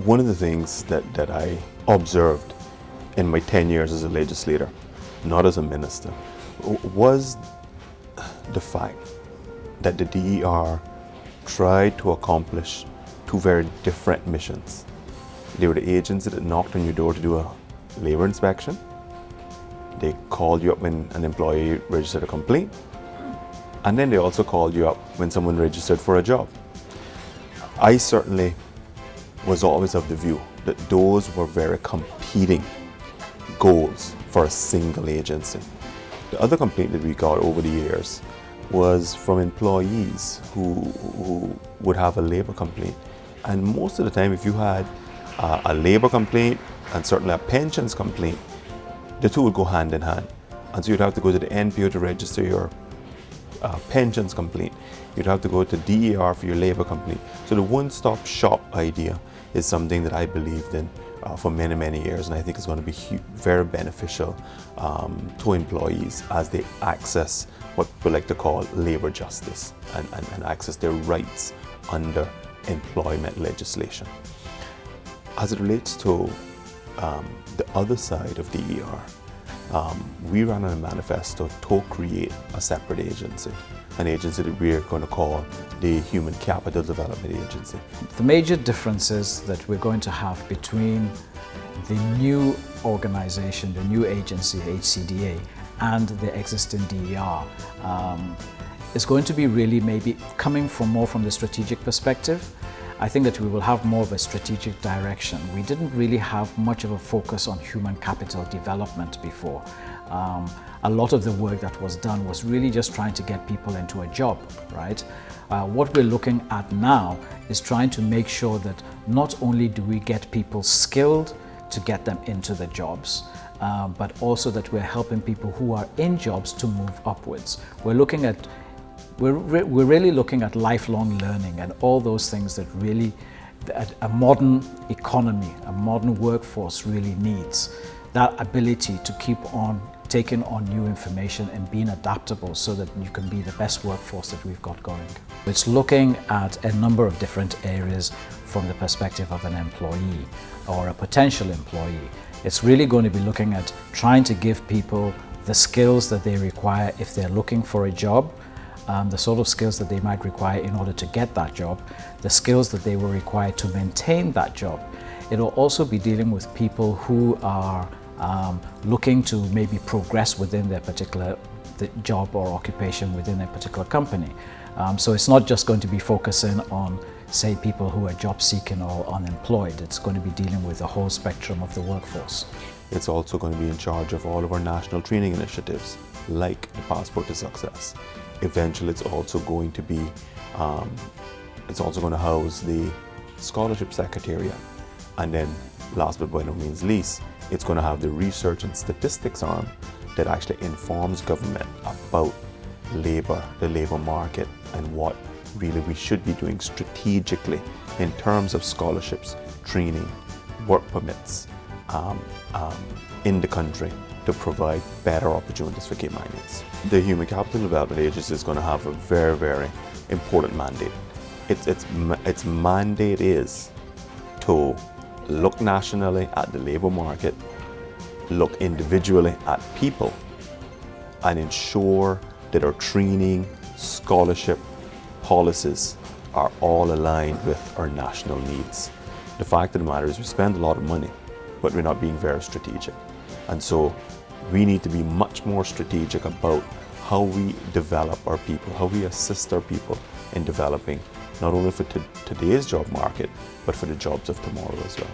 One of the things that I observed in my 10 years as a legislator, not as a minister, was the fact that the DER tried to accomplish two very different missions. They were the agents that knocked on your door to do a labor inspection. They called you up when an employee registered a complaint. And then they also called you up when someone registered for a job. I certainly was always of the view that those were very competing goals for a single agency. The other complaint that we got over the years was from employees who would have a labor complaint. And most of the time, if you had a labor complaint and certainly a pensions complaint, the two would go hand in hand. And so you'd have to go to the NPO to register your pensions complaint. You'd have to go to DER for your labor complaint. So the one-stop shop idea is something that I believed in for many, many years, and I think it's going to be very beneficial to employees as they access what we like to call labor justice and access their rights under employment legislation. As it relates to the other side of DER, we ran on a manifesto to create a separate agency, an agency that we're going to call the Human Capital Development Agency. The major differences that we're going to have between the new organization, the new agency, HCDA, and the existing DER is going to be really maybe coming from more from the strategic perspective. I think that we will have more of a strategic direction. We didn't really have much of a focus on human capital development before. A lot of the work that was done was really just trying to get people into a job, right? What we're looking at now is trying to make sure that not only do we get people skilled to get them into the jobs, but also that we're helping people who are in jobs to move upwards. We're really looking at lifelong learning and all those things that really a modern economy, a modern workforce really needs. That ability to keep on taking on new information and being adaptable so that you can be the best workforce that we've got going. It's looking at a number of different areas from the perspective of an employee or a potential employee. It's really going to be looking at trying to give people the skills that they require if they're looking for a job, the sort of skills that they might require in order to get that job, the skills that they will require to maintain that job. It'll also be dealing with people who are looking to maybe progress within their particular job or occupation within a particular company. So it's not just going to be focusing on, say, people who are job seeking or unemployed. It's going to be dealing with the whole spectrum of the workforce. It's also going to be in charge of all of our national training initiatives, like the Passport to Success. Eventually, it's also going to be, it's also going to house the Scholarship Secretariat. And then, last but by no means least, it's going to have the research and statistics arm that actually informs government about labor, the labor market, and what really we should be doing strategically in terms of scholarships, training, work permits in the country to provide better opportunities for Caymanians. The Human Capital Development Agency is going to have a very, very important mandate. Its mandate is to look nationally at the labor market, look individually at people, and ensure that our training, scholarship, policies are all aligned with our national needs. The fact of the matter is we spend a lot of money, but we're not being very strategic. And so we need to be much more strategic about how we develop our people, how we assist our people in developing not only for today's job market, but for the jobs of tomorrow as well.